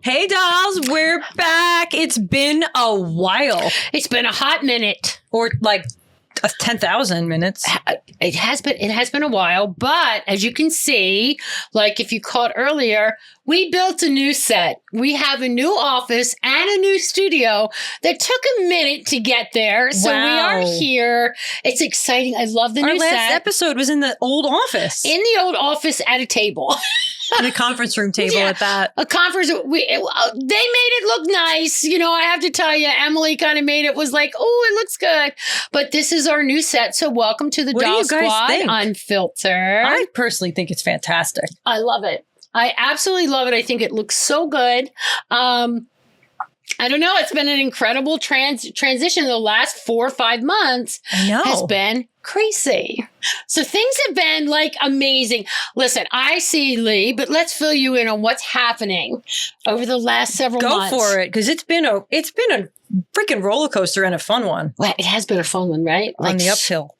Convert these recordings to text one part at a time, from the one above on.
Hey, dolls, we're back. It's been a while. It's been a hot minute. Or like 10,000 minutes. It has been a while, but as you can see, like if you caught earlier, we built a new set. We have a new office and a new studio that took a minute to get there. So Wow. we are here. It's exciting. I love the Our new last set. episode was in the old office. In the old office at a table. In a conference room table at that. A conference. They made it look nice. You know, I have to tell you, Emily kind of made it was like, oh, it looks good. But this is our new set. So welcome to the What do Doll you guys Squad think? Unfiltered. I personally think it's fantastic. I love it. I absolutely love it. I think it looks so good. I don't know. It's been an incredible transition. The last 4 or 5 months I know. has been crazy. So things have been like amazing. Listen, I see Lee, but let's fill you in on what's happening over the last several months. Go for it, because it's been a freaking roller coaster and a fun one. Well, it has been a fun one, right? On the uphill.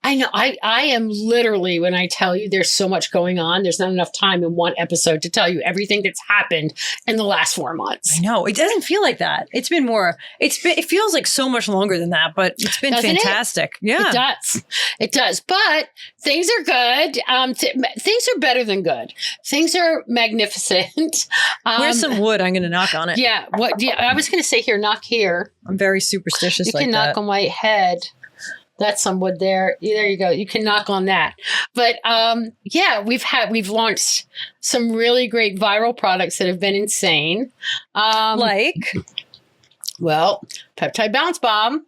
I know. I am literally, when I tell you there's so much going on, there's not enough time in one episode to tell you everything that's happened in the last 4 months. I know. It doesn't feel like that. It's been more, it feels like so much longer than that, but it's been Doesn't it? fantastic. Yeah. It does. It does. But things are good. Things are better than good. Things are magnificent. Where's some wood? I'm going to knock on it. Yeah. I was going to say here, knock here. I'm very superstitious You like can that. knock on my head. That's some wood there. There you go. You can knock on that. But yeah, we've launched some really great viral products that have been insane. Like? Well, Peptide Bounce Bomb.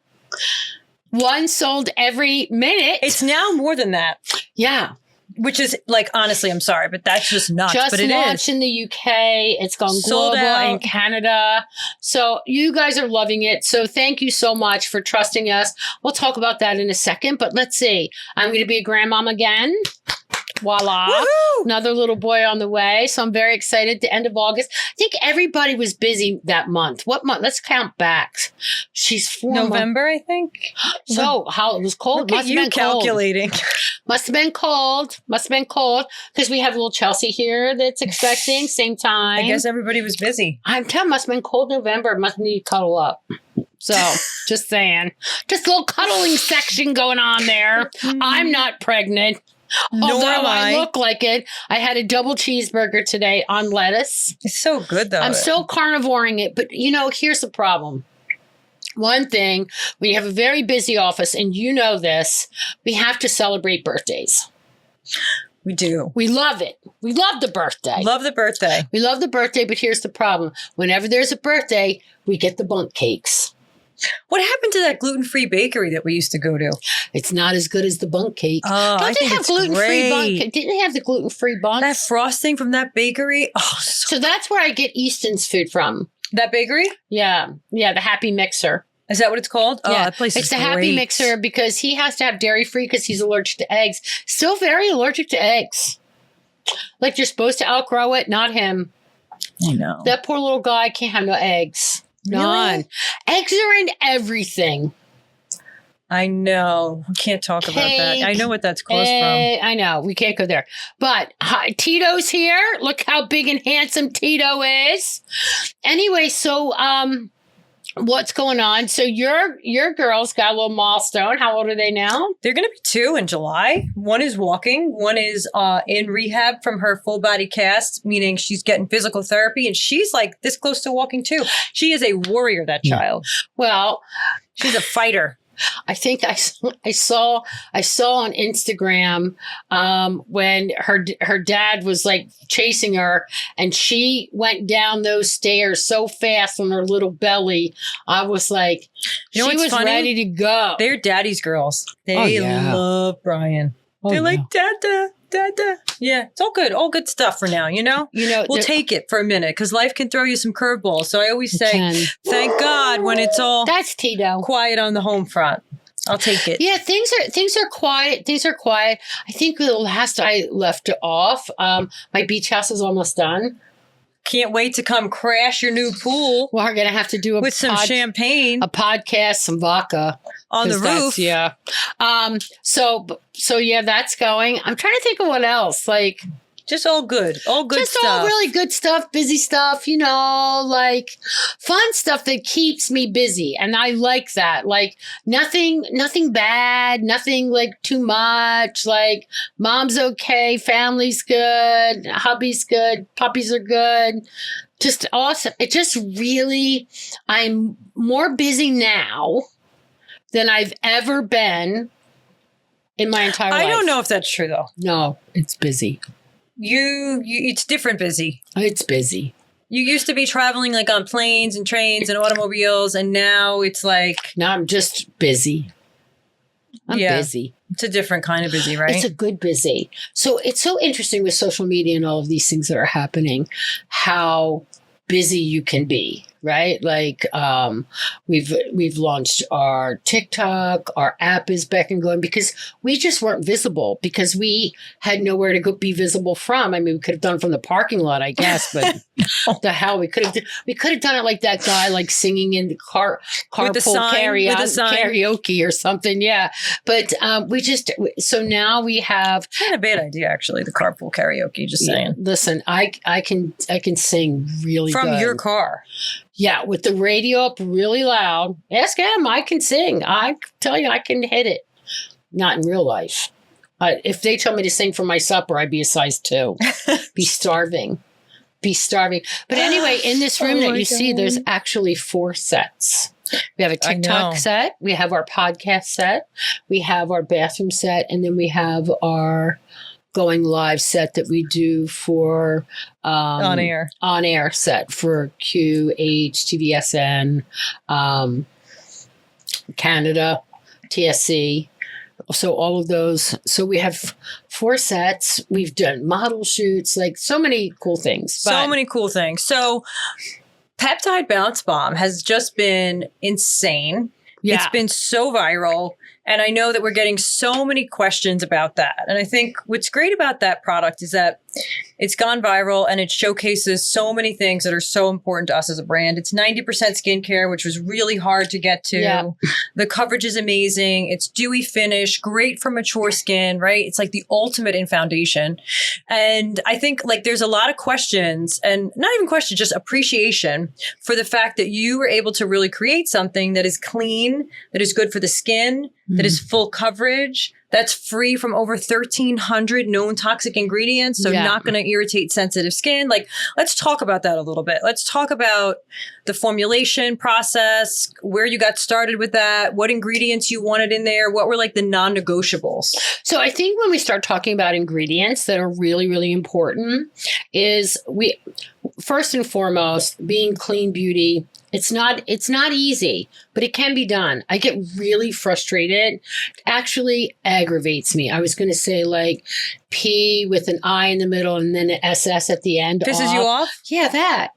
One sold every minute. It's now more than that. Yeah. Which is like, honestly, I'm sorry, but that's just nuts. Just but it launched is. in the UK. It's gone Sold global out. in Canada. So you guys are loving it. So thank you so much for trusting us. We'll talk about that in a second, but let's see. I'm going to be a grandmom again. Voila. Woohoo! Another little boy on the way. So I'm very excited. The end of August. I think everybody was busy that month. What month? Let's count back. She's 4 months. November, I think. So how it was cold. Look at Must have you been cold. calculating. Must have been cold. Must have been cold because we have little Chelsea here that's expecting same time. I guess everybody was busy. I'm telling. Must have been cold November. Must need to cuddle up. So just saying, just a little cuddling section going on there. I'm not pregnant. Nor Although am I I. look like it. I had a double cheeseburger today on lettuce. It's so good, though. I'm still carnivoring it, but you know, here's the problem. One thing, we have a very busy office, and you know this, we have to celebrate birthdays. We do. We love it. We love the birthday. Love the birthday. We love the birthday, but here's the problem. Whenever there's a birthday, we get the bundt cakes. What happened to that gluten-free bakery that we used to go to? It's not as good as the bundt cake. Oh, I Don't they think have it's gluten-free bundt great. cake? Didn't they have the gluten-free bundt? That frosting from that bakery. Oh, So that's where I get Easton's food from. that bakery? Yeah. Yeah, the Happy Mixer. Is that what it's called? Oh, Yeah, that place it's is the great. Happy Mixer because he has to have dairy-free because he's allergic to eggs. Still very allergic to eggs. Like you're supposed to outgrow it, not him. I know. That poor little guy can't have no eggs. Really? None. Eggs are in everything. I know. We can't talk about that. Cake, I know what that's close from. I know. We can't go there. But hi, Tito's here. Look how big and handsome Tito is. Anyway, so what's going on? So your girls got a little milestone. How old are they now? They're going to be 2 in July. One is walking. One is in rehab from her full body cast, meaning she's getting physical therapy. And she's like this close to walking too. She is a warrior, that child. Well, She's a fighter. I think I saw on Instagram when her dad was like chasing her and she went down those stairs so fast on her little belly. I was like, You know she what's was funny? ready to go. They're daddy's girls. They Oh, yeah. love Brian. Oh, They're yeah. like, Dada, Dada. Yeah, it's all good. All good stuff for now, you know? You know, We'll there- take it for a minute because life can throw you some curveballs. So I always say, can. thank God when it's all That's Tito. quiet on the home front. I'll take it. Yeah, things are quiet. Things are quiet. I think the last I left it off, my beach house is almost done. Can't wait to come crash your new pool We're gonna have to do with some champagne a podcast, some vodka on the 'cause that's- roof. Yeah. So yeah, that's going. I'm trying to think of what else. Like, Just all good. All good Just stuff. all really good stuff, busy stuff, like fun stuff that keeps me busy. And I like that. Like nothing bad, nothing like too much. Like mom's okay, family's good, hubby's good, puppies are good. Just awesome. It just really, I'm more busy now than I've ever been in my entire life. I don't know if that's true though. No, it's busy. It's different busy. It's busy. You used to be traveling like on planes and trains and automobiles, and now it's like... Now I'm just busy. I'm busy. It's a different kind of busy, right? It's a good busy. So it's so interesting with social media and all of these things that are happening, how busy you can be, right? Like we've launched our TikTok, our app is back and going because we just weren't visible because we had nowhere to go be visible from. I mean, we could have done from the parking lot, I guess, but what the hell, we could have done it like that guy, like singing in the carpool karaoke or something. Yeah. But so now we have not a bad idea, actually, the carpool karaoke, just saying. Listen, I can sing really from good. Your car. Yeah, with the radio up really loud. Ask him. I can sing. I tell you, I can hit it. Not in real life. If they told me to sing for my supper, I'd be a size 2. Be starving. But anyway, in this room that you see, there's actually 4 sets. We have a TikTok set. We have our podcast set. We have our bathroom set. And then we have our going live set that we do for on air set for QH, TVSN, Canada, TSC. So all of those. So we have 4 sets. We've done model shoots, like so many cool things. So Peptide Bounce Bomb has just been insane. Yeah. It's been so viral. And I know that we're getting so many questions about that. And I think what's great about that product is that it's gone viral and it showcases so many things that are so important to us as a brand. It's 90% skincare, which was really hard to get to. Yeah. The coverage is amazing. It's dewy finish, great for mature skin, right? It's like the ultimate in foundation. And I think like there's a lot of questions and not even questions, just appreciation for the fact that you were able to really create something that is clean, that is good for the skin, that is full coverage, that's free from over 1,300 known toxic ingredients. So not going to irritate sensitive skin. Like, let's talk about that a little bit. Let's talk about the formulation process, where you got started with that, what ingredients you wanted in there, what were like the non-negotiables. So I think when we start talking about ingredients that are really, really important is first and foremost, being clean beauty. It's not easy, but it can be done. I get really frustrated. It actually aggravates me. I was going to say like P with an I in the middle and then an SS at the end. Pisses you off? Yeah, that.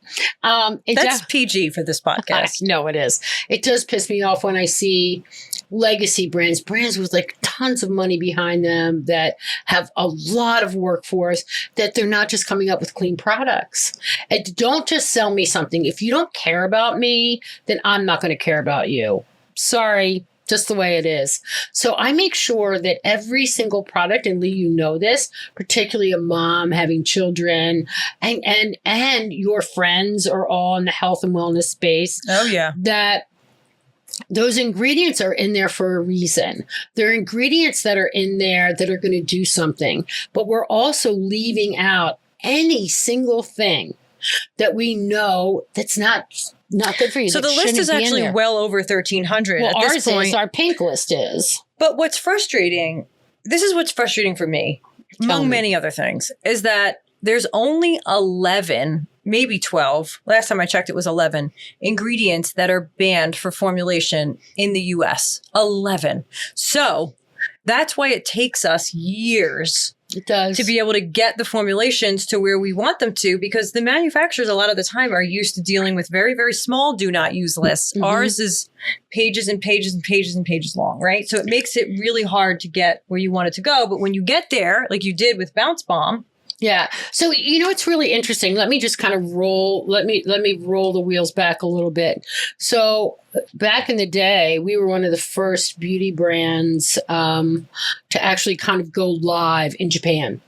That's PG for this podcast. No, it is. It does piss me off when I see legacy brands with like tons of money behind them that have a lot of workforce, that they're not just coming up with clean products. And don't just sell me something. If you don't care about me, then I'm not going to care about you. Sorry. Just the way it is. So I make sure that every single product, and Lee, you know this, particularly a mom having children and your friends are all in the health and wellness space. Oh yeah. That those ingredients are in there for a reason. There are ingredients that are in there that are going to do something, but we're also leaving out any single thing that we know that's not good for you. So the list is actually well over 1,300 well, at this point. Our pink list is. But what's frustrating, this is what's frustrating for me, among many other things, is that there's only 11, maybe 12, last time I checked it was 11, ingredients that are banned for formulation in the US. 11. So that's why it takes us years. It does. To be able to get the formulations to where we want them to, because the manufacturers a lot of the time are used to dealing with very, very small do not use lists. Mm-hmm. Ours is pages and pages and pages and pages long, right? So it makes it really hard to get where you want it to go. But when you get there, like you did with Bounce Bomb. Yeah. So, it's really interesting. Let me just kind of let me roll the wheels back a little bit. So back in the day, we were one of the first beauty brands to actually kind of go live in Japan.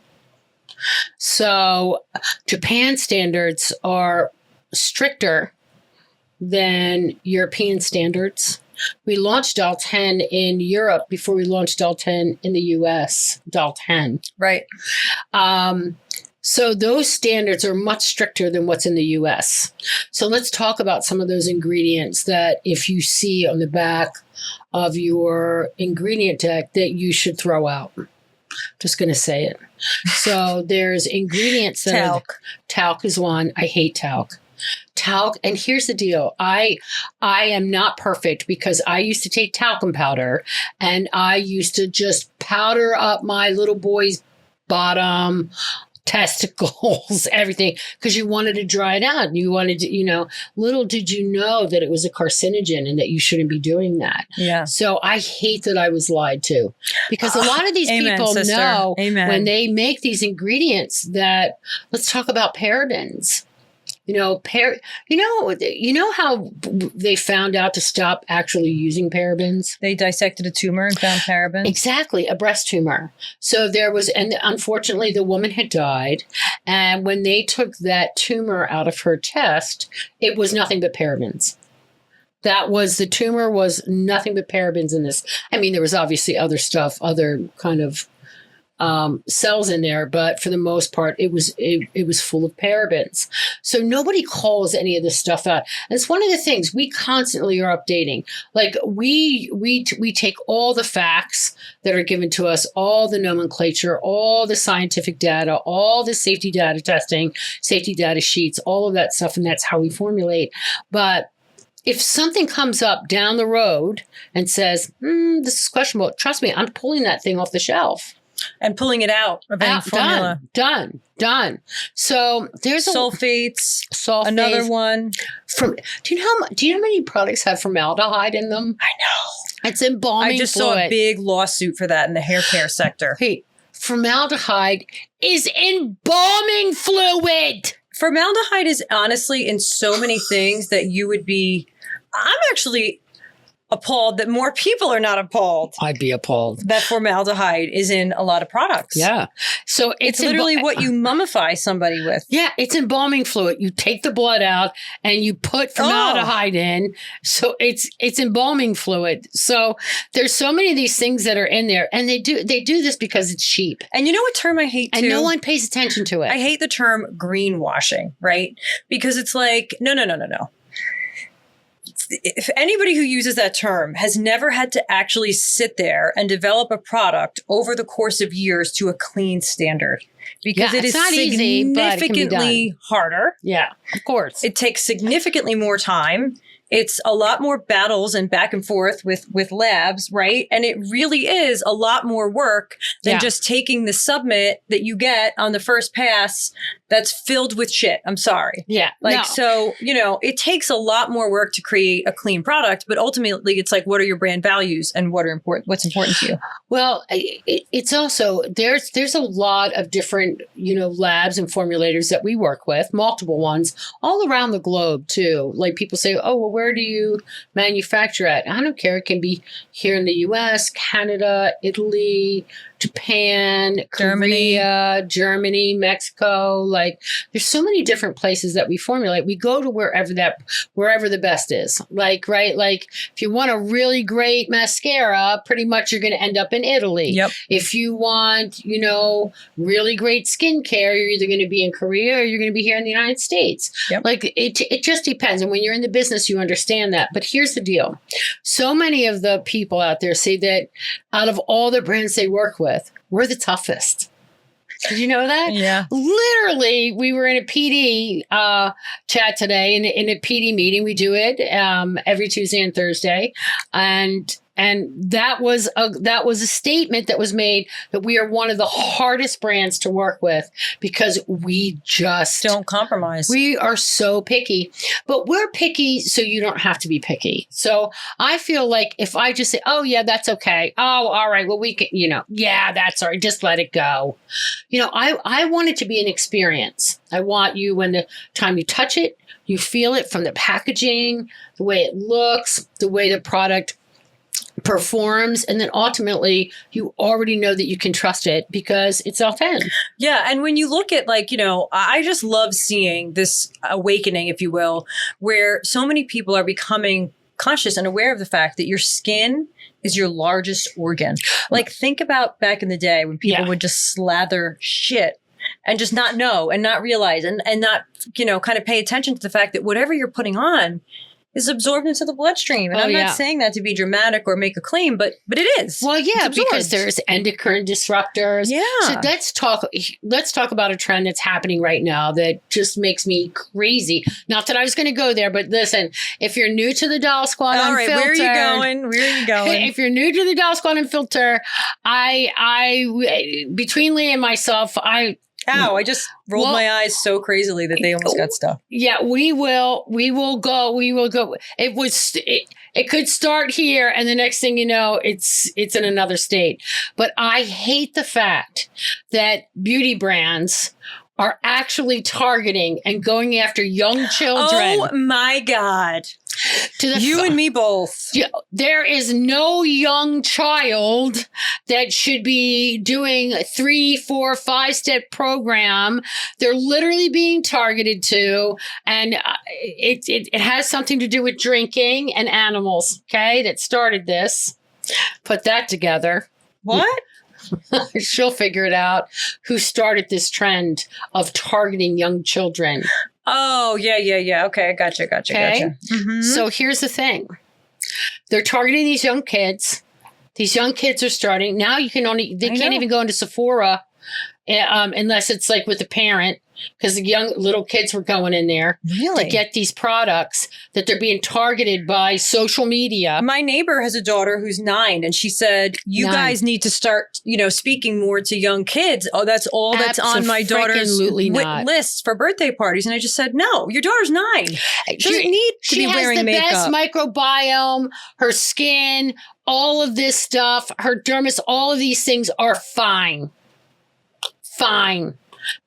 So Japan standards are stricter than European standards. We launched Doll 10 in Europe before we launched Doll 10 in the US, Doll 10. Right. So those standards are much stricter than what's in the US. So let's talk about some of those ingredients that if you see on the back of your ingredient deck that you should throw out. Just going to say it. So there's ingredients that talc is one. I hate talc. Talc, and here's the deal. I am not perfect because I used to take talcum powder and I used to just powder up my little boy's bottom, testicles, everything, because you wanted to dry it out. You wanted to, little did you know that it was a carcinogen and that you shouldn't be doing that. Yeah. So I hate that I was lied to, because a lot of these people know when they make these ingredients that, let's talk about parabens. You know how they found out to stop actually using parabens? They dissected a tumor and found parabens. Exactly, a breast tumor. So and unfortunately the woman had died. And when they took that tumor out of her chest, it was nothing but parabens. The tumor was nothing but parabens in this. I mean, there was obviously other stuff, other kind of cells in there, but for the most part, it was full of parabens. So nobody calls any of this stuff out. And it's one of the things we constantly are updating. Like we take all the facts that are given to us, all the nomenclature, all the scientific data, all the safety data testing, safety data sheets, all of that stuff, and that's how we formulate. But if something comes up down the road and says, this is questionable, trust me, I'm pulling that thing off the shelf. And pulling it out of any formula. Done. So there's sulfates. Another one. Do you know how many products have formaldehyde in them? I know. It's embalming fluid. I just saw a big lawsuit for that in the hair care sector. Hey, formaldehyde is embalming fluid. Formaldehyde is honestly in so many things that you would be. I'm actually appalled that more people are not appalled. I'd be appalled that formaldehyde is in a lot of products. Yeah. So it's literally what you mummify somebody with. Yeah. It's embalming fluid. You take the blood out and you put formaldehyde in. So it's embalming fluid. So there's so many of these things that are in there, and they do this because it's cheap. And you know what term I hate too? And no one pays attention to it. I hate the term greenwashing, right? Because it's like, no. If anybody who uses that term has never had to actually sit there and develop a product over the course of years to a clean standard, because it is significantly harder. Yeah, of course. It takes significantly more time. It's a lot more battles and back and forth with labs, right? And it really is a lot more work than just taking the submit that you get on the first pass that's filled with shit. I'm sorry. Yeah. So, it takes a lot more work to create a clean product, but ultimately it's like, what are your brand values and what's important to you? Well, it's also, there's a lot of different, labs and formulators that we work with, multiple ones all around the globe too. Like people say, oh, well, where do you manufacture at? I don't care. It can be here in the US, Canada, Italy, Japan, Korea, Germany, Mexico. Like there's so many different places that we formulate. We go to wherever the best is. Like, right? Like if you want a really great mascara, pretty much you're going to end up in Italy. Yep. If you want, really great skincare, you're either going to be in Korea or you're going to be here in the United States. Yep. Like it just depends. And when you're in the business, you understand that. But here's the deal. So many of the people out there say that out of all the brands they work with, we're the toughest. Did you know that? Yeah. Literally, we were in a PD chat today, in a PD meeting. We do it every Tuesday and Thursday. And that was a statement that was made that we are one of the hardest brands to work with because we just don't compromise. We are so picky, but we're picky so you don't have to be picky. So I feel like if I just say, oh yeah, that's okay. Oh, all right. Well, we can, yeah, that's all right. Just let it go. I want it to be an experience. I want you, when the time you touch it, you feel it from the packaging, the way it looks, the way the product performs, and then ultimately you already know that you can trust it because it's authentic. Yeah. And when you look at I just love seeing this awakening, if you will, where so many people are becoming conscious and aware of the fact that your skin is your largest organ. Like, think about back in the day when people would just slather shit and just not know and not realize and not, kind of pay attention to the fact that whatever you're putting on is absorbed into the bloodstream. And I'm not saying that to be dramatic or make a claim, but it is. Well, yeah, because there's endocrine disruptors. Yeah. So let's talk about a trend that's happening right now that just makes me crazy. Not that I was going to go there, but listen, if you're new to the Doll Squad Unfiltered. All right, where are you going? If you're new to the Doll Squad Unfiltered, I between Lee and myself, Ow, I just rolled my eyes so crazily that they almost got stuck. Yeah, we will go. It could start here and the next thing you know, it's in another state. But I hate the fact that beauty brands are actually targeting and going after young children. Oh my God. You and me both. There is no young child that should be doing a 3, 4, 5-step program. They're literally being targeted to, and it has something to do with drinking and animals. Okay, that started this. Put that together. What? She'll figure it out. Who started this trend of targeting young children? Oh, yeah. Okay, I gotcha. Mm-hmm. So here's the thing. They're targeting these young kids. These young kids are starting. Now they can't even go into Sephora unless it's like with a parent, because the young little kids were going in there to get these products that they're being targeted by social media. My neighbor has a daughter who's 9, and she said, you guys need to start, speaking more to young kids. Oh, that's all that's on my daughter's list for birthday parties. And I just said, no, your daughter's 9. She doesn't need to be wearing makeup. She has the best microbiome, her skin, all of this stuff, her dermis, all of these things are fine. Fine.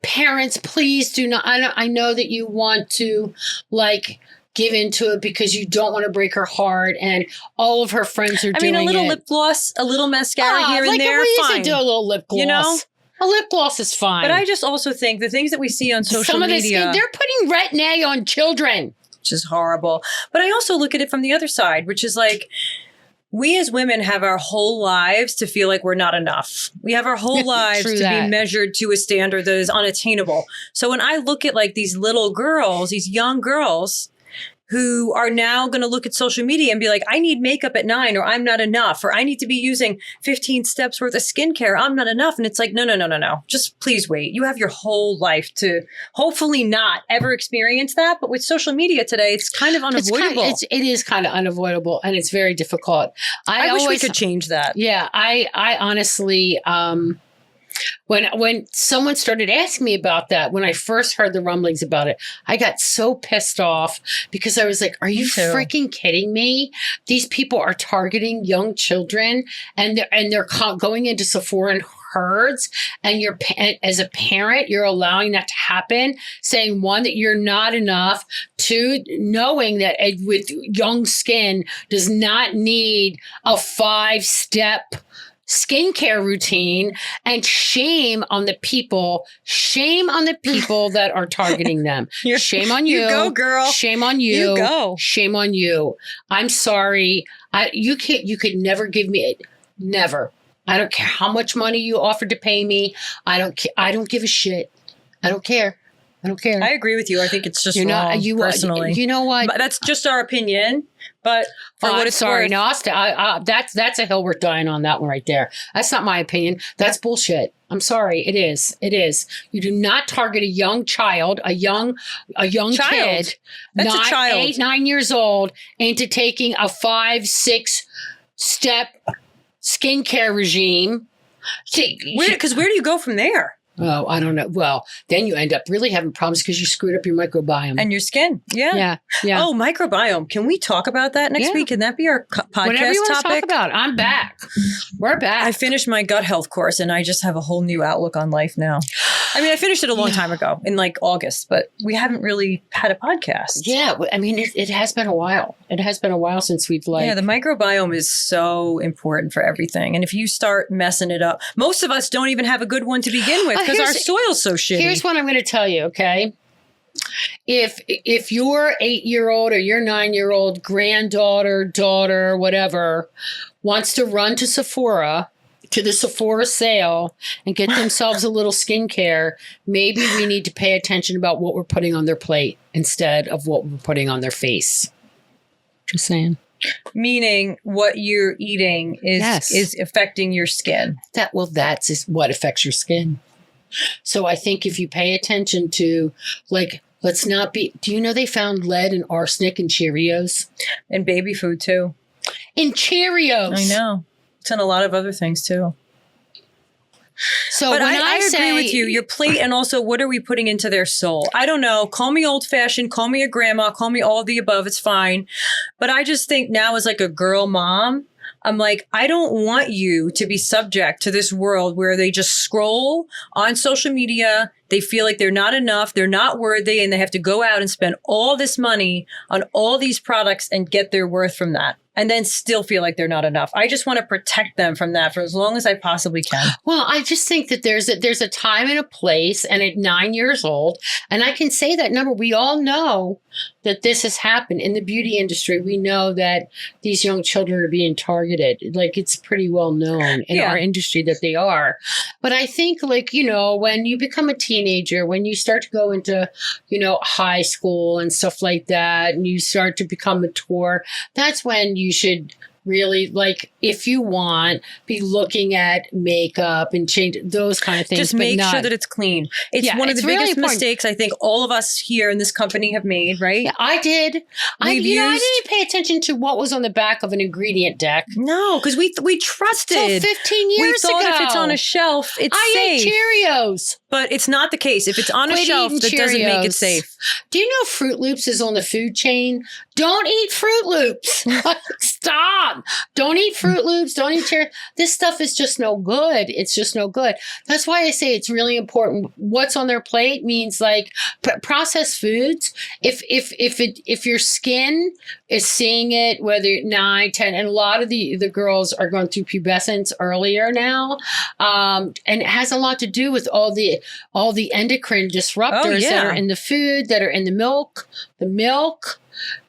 Parents, please do not. I know that you want to give into it because you don't want to break her heart, and all of her friends are doing it. I mean, a little lip gloss, a little mascara here and there, fine. Do a little lip gloss. A lip gloss is fine. But I just also think the things that we see on social media, they're putting Retin-A on children, which is horrible. But I also look at it from the other side, which is like, we as women have our whole lives to feel like we're not enough. We have our whole lives to be measured to a standard that is unattainable. So when I look at these little girls, these young girls who are now going to look at social media and be like, I need makeup at 9, or I'm not enough, or I need to be using 15 steps worth of skincare, I'm not enough. And it's like, no. Just please wait. You have your whole life to hopefully not ever experience that. But with social media today, it's kind of unavoidable. It is kind of unavoidable, and it's very difficult. I wish we could change that. Yeah, I honestly, when someone started asking me about that, when I first heard the rumblings about it, I got so pissed off because I was like, are you freaking kidding me? These people are targeting young children, and they're going into Sephora and herds, and as a parent, you're allowing that to happen, saying, 1, that you're not enough, 2, knowing that with young skin does not need a 5-step skincare routine, and shame on the people that are targeting them. Shame on you. You go, girl. Shame on you. You go. Shame on you. I'm sorry. You could never give me it. Never. I don't care how much money you offered to pay me. I don't give a shit. I don't care. I agree with you. I think it's just wrong, personally. You know what? But that's just our opinion. But for what it's sorry, worth. No, that's a hill worth dying on, that one right there. That's not my opinion. That's bullshit. I'm sorry. It is. You do not target a young child, a young kid, that's a child, 8, 9 years old, into taking a 5, 6 step skincare regime. Because where do you go from there? Oh, I don't know. Well, then you end up really having problems because you screwed up your microbiome. And your skin. Yeah. Yeah. Oh, microbiome. Can we talk about that next week? Can that be our podcast Whatever you want topic? to talk about. I'm back. We're back. I finished my gut health course and I just have a whole new outlook on life now. I mean, I finished it a long time ago in like August, but we haven't really had a podcast. Yeah. I mean, it has been a while. It has been a while since we've Yeah, the microbiome is so important for everything. And if you start messing it up, most of us don't even have a good one to begin with because our soil's so shitty. Here's what I'm going to tell you, okay? If your 8-year-old or your 9-year-old granddaughter, daughter, whatever, wants to run to Sephora, to the Sephora sale and get themselves a little skincare, maybe we need to pay attention about what we're putting on their plate instead of what we're putting on their face. Just saying. Meaning what you're eating is affecting your skin. That's what affects your skin. So I think if you pay attention to, like, let's not be, do you know they found lead and arsenic in Cheerios? And baby food too. In Cheerios. I know. It's in a lot of other things too. So but when I agree with you, your plate, and also what are we putting into their soul? I don't know. Call me old fashioned, call me a grandma, call me all of the above. It's fine. But I just think now as like a girl mom, I'm like, I don't want you to be subject to this world where they just scroll on social media. They feel like they're not enough, they're not worthy, and they have to go out and spend all this money on all these products and get their worth from that. And then still feel like they're not enough. I just want to protect them from that for as long as I possibly can. Well, I just think that there's a time and a place, and at 9 years old, and I can say that number, we all know that this has happened in the beauty industry. We know that these young children are being targeted. Like, it's pretty well known in our industry that they are. But I think, like, you know, when you become a teenager, when you start to go into, you know, high school and stuff like that, and you start to become mature, that's when you should really, like, if you want, be looking at makeup and change those kind of things. Just make sure that it's clean. It's one of the really biggest mistakes I think all of us here in this company have made, right? Yeah, I did. I didn't pay attention to what was on the back of an ingredient deck. No, because we trusted. So 15 years ago. We thought if it's on a shelf, it's safe. I ate Cheerios. But it's not the case. If it's on a shelf, that doesn't make it safe. Do you know Fruit Loops is on the food chain? Don't eat Fruit Loops. Stop. Don't eat Fruit Loops. Don't eat Cheerios. This stuff is just no good. It's just no good. That's why I say it's really important. What's on their plate means, like, processed foods. If your skin is seeing it, whether 9, 10, and a lot of the girls are going through pubescence earlier now, and it has a lot to do with all the endocrine disruptors that are in the food, that are in the milk,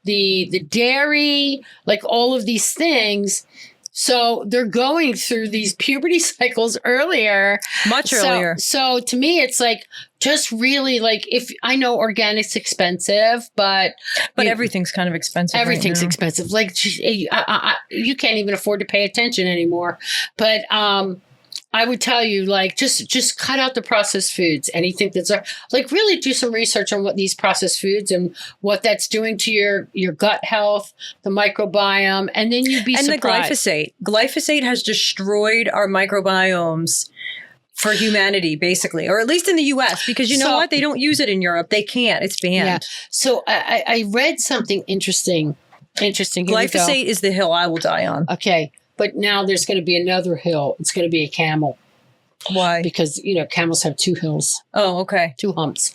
the dairy, like all of these things. So they're going through these puberty cycles much earlier. So to me, it's like, just really, like, if I know organic's expensive, but everything's kind of expensive. Everything's expensive. Like, you can't even afford to pay attention anymore. But, I would tell you, like, just cut out the processed foods. Anything that's like, really do some research on what these processed foods and what that's doing to your gut health, the microbiome, and then you'd be surprised. And the glyphosate has destroyed our microbiomes for humanity, basically, or at least in the U.S. Because you know what? They don't use it in Europe. They can't. It's banned. Yeah. So I read something interesting. Glyphosate is the hill I will die on. Okay. But now there's going to be another hill. It's going to be a camel. Why? Because, you know, camels have 2 hills. Oh, okay. 2 humps.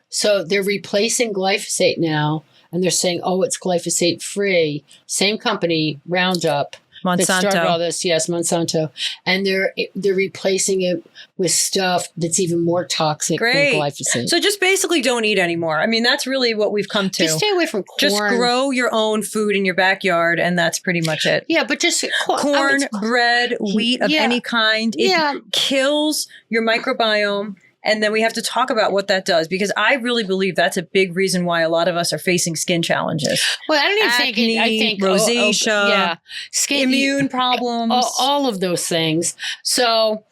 So they're replacing glyphosate now. And they're saying, oh, it's glyphosate free. Same company, Roundup. Monsanto. That started all this. Yes, Monsanto. And they're replacing it with stuff that's even more toxic than glyphosate. So just basically don't eat anymore. I mean, that's really what we've come to. Just stay away from corn. Just grow your own food in your backyard, and that's pretty much it. Yeah, but just corn, bread, wheat of any kind. It kills your microbiome. And then we have to talk about what that does, because I really believe that's a big reason why a lot of us are facing skin challenges. Well, I don't even I think rosacea, skin, immune problems, all of those things. So,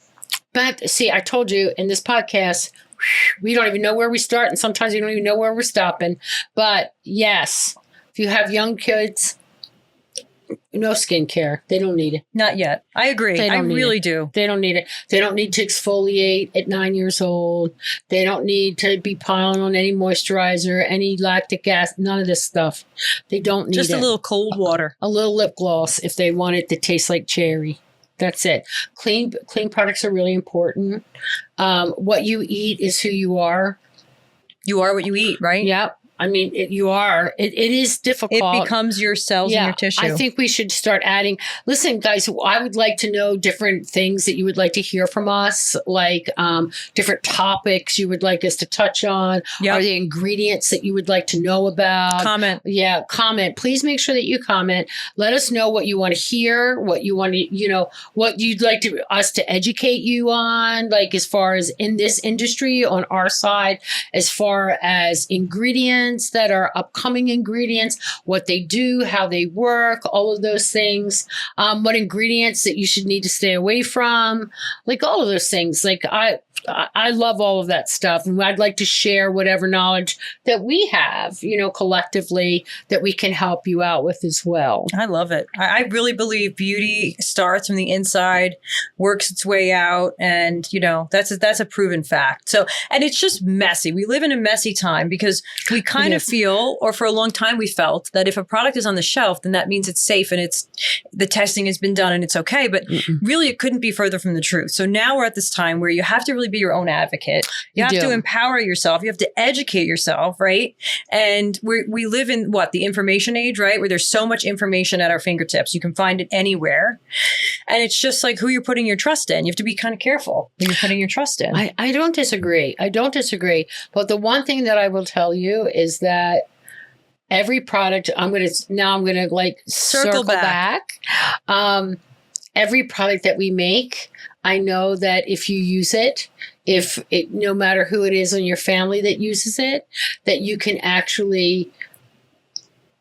but see, I told you in this podcast, we don't even know where we start, and sometimes we don't even know where we're stopping. But yes, if you have young kids, No skincare. They don't need it. Not yet. I agree. I really do. They don't need it. They don't need to exfoliate at 9 years old. They don't need to be piling on any moisturizer, any lactic acid, none of this stuff. They don't need it. Just a little cold water. A little lip gloss if they want it to taste like cherry. That's it. Clean products are really important. What you eat is who you are. You are what you eat, right? Yep. I mean, you are. It is difficult. It becomes your cells and your tissue. I think we should start adding. Listen, guys, I would like to know different things that you would like to hear from us, like different topics you would like us to touch on. Yep. Are there ingredients that you would like to know about? Comment. Yeah, comment. Please make sure that you comment. Let us know what you want to hear, what you want to, what you'd like us to educate you on, like as far as in this industry on our side, as far as ingredients that are upcoming ingredients, what they do, how they work, all of those things, what ingredients that you should need to stay away from, like all of those things. Like I love all of that stuff. And I'd like to share whatever knowledge that we have, collectively that we can help you out with as well. I love it. I really believe beauty starts from the inside, works its way out. And, that's a proven fact. So, and it's just messy. We live in a messy time because we kind of feel, or for a long time we felt, that if a product is on the shelf, then that means it's safe and the testing has been done and it's okay. But really, it couldn't be further from the truth. So now we're at this time where you have to really be your own advocate. You have to empower yourself. You have to educate yourself, right? And we live in the information age, right? Where there's so much information at our fingertips. You can find it anywhere. And it's just like who you're putting your trust in. You have to be kind of careful when you're putting your trust in. I don't disagree. But the one thing that I will tell you is that every product, I'm going to like circle back. Every product that we make, I know that if you use it, no matter who it is in your family that uses it, that you can actually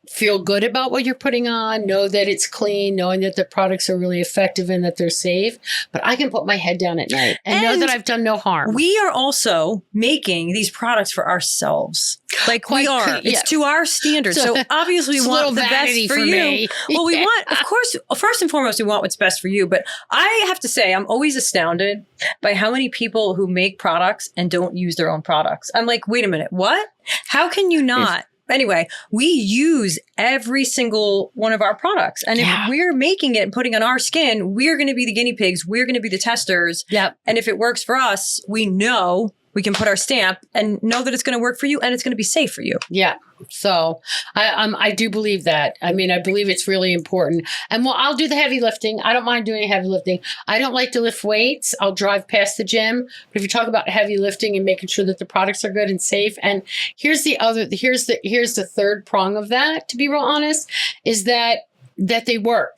feel good about what you're putting on, know that it's clean, knowing that the products are really effective and that they're safe. But I can put my head down at night and know that I've done no harm. We are also making these products for ourselves. Like we are. It's to our standards. So obviously we want the best for you. Well, we want, of course, first and foremost, we want what's best for you. But I have to say, I'm always astounded by how many people who make products and don't use their own products. I'm like, wait a minute, what? How can you not? Anyway, we use every single one of our products. And if we're making it and putting it on our skin, we're going to be the guinea pigs. We're going to be the testers. Yep. And if it works for us, we know we can put our stamp and know that it's going to work for you and it's going to be safe for you. Yeah. So I do believe that. I mean, I believe it's really important. And I'll do the heavy lifting. I don't mind doing heavy lifting. I don't like to lift weights. I'll drive past the gym. But if you talk about heavy lifting and making sure that the products are good and safe, and here's the third prong of that, to be real honest, is that they work.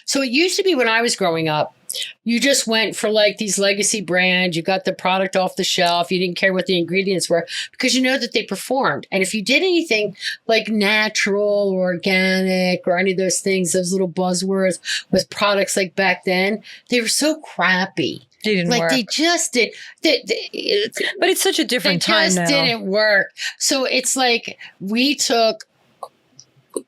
So it used to be when I was growing up, you just went for like these legacy brands. You got the product off the shelf. You didn't care what the ingredients were because you know that they performed. And if you did anything like natural or organic or any of those things, those little buzzwords with products like back then, they were so crappy. They didn't work. They just did. But it's such a different time now. They just didn't work. So it's like we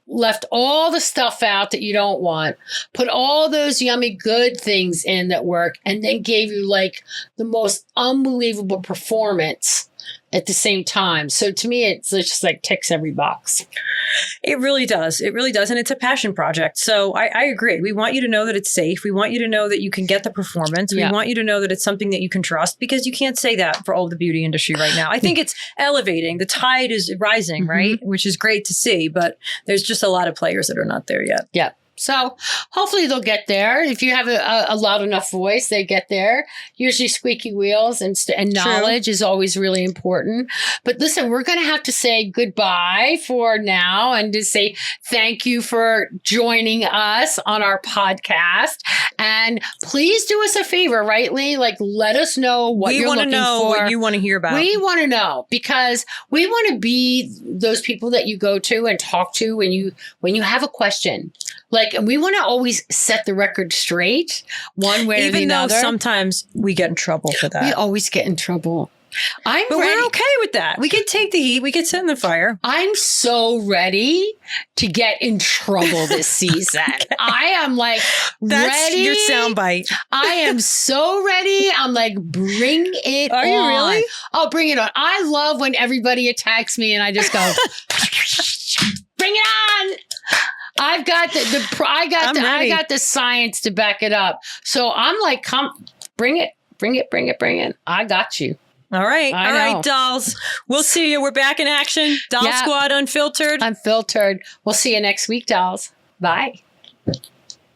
left all the stuff out that you don't want, put all those yummy good things in that work, and then gave you like the most unbelievable performance at the same time. So to me, it's just like ticks every box. It really does. It really does. And it's a passion project. So I agree. We want you to know that it's safe. We want you to know that you can get the performance. We want you to know that it's something that you can trust, because you can't say that for all the beauty industry right now. I think it's elevating. The tide is rising, right? Which is great to see, but there's just a lot of players that are not there yet. Yeah. So hopefully they'll get there. If you have a loud enough voice, they get there. Usually squeaky wheels and knowledge is always really important. But listen, we're going to have to say goodbye for now and to say thank you for joining us on our podcast. And please do us a favor, right, Lee? Like, let us know what you're looking for. We want to know what you want to hear about. We want to know, because we want to be those people that you go to and talk to when you have a question. And we want to always set the record straight one way or the other. Even though sometimes we get in trouble for that. We always get in trouble. But we're okay with that. We can take the heat. We can sit in the fire. I'm so ready to get in trouble this season. Okay. I am like That's ready. your soundbite. I am so ready. I'm like, bring it on. Are you really? Oh, bring it on. I love when everybody attacks me and I just go, bring it on. I've got I got the science to back it up. So I'm like, come, bring it. I got you. All right, dolls. We'll see you. We're back in action. Doll Squad Unfiltered. We'll see you next week, dolls. Bye.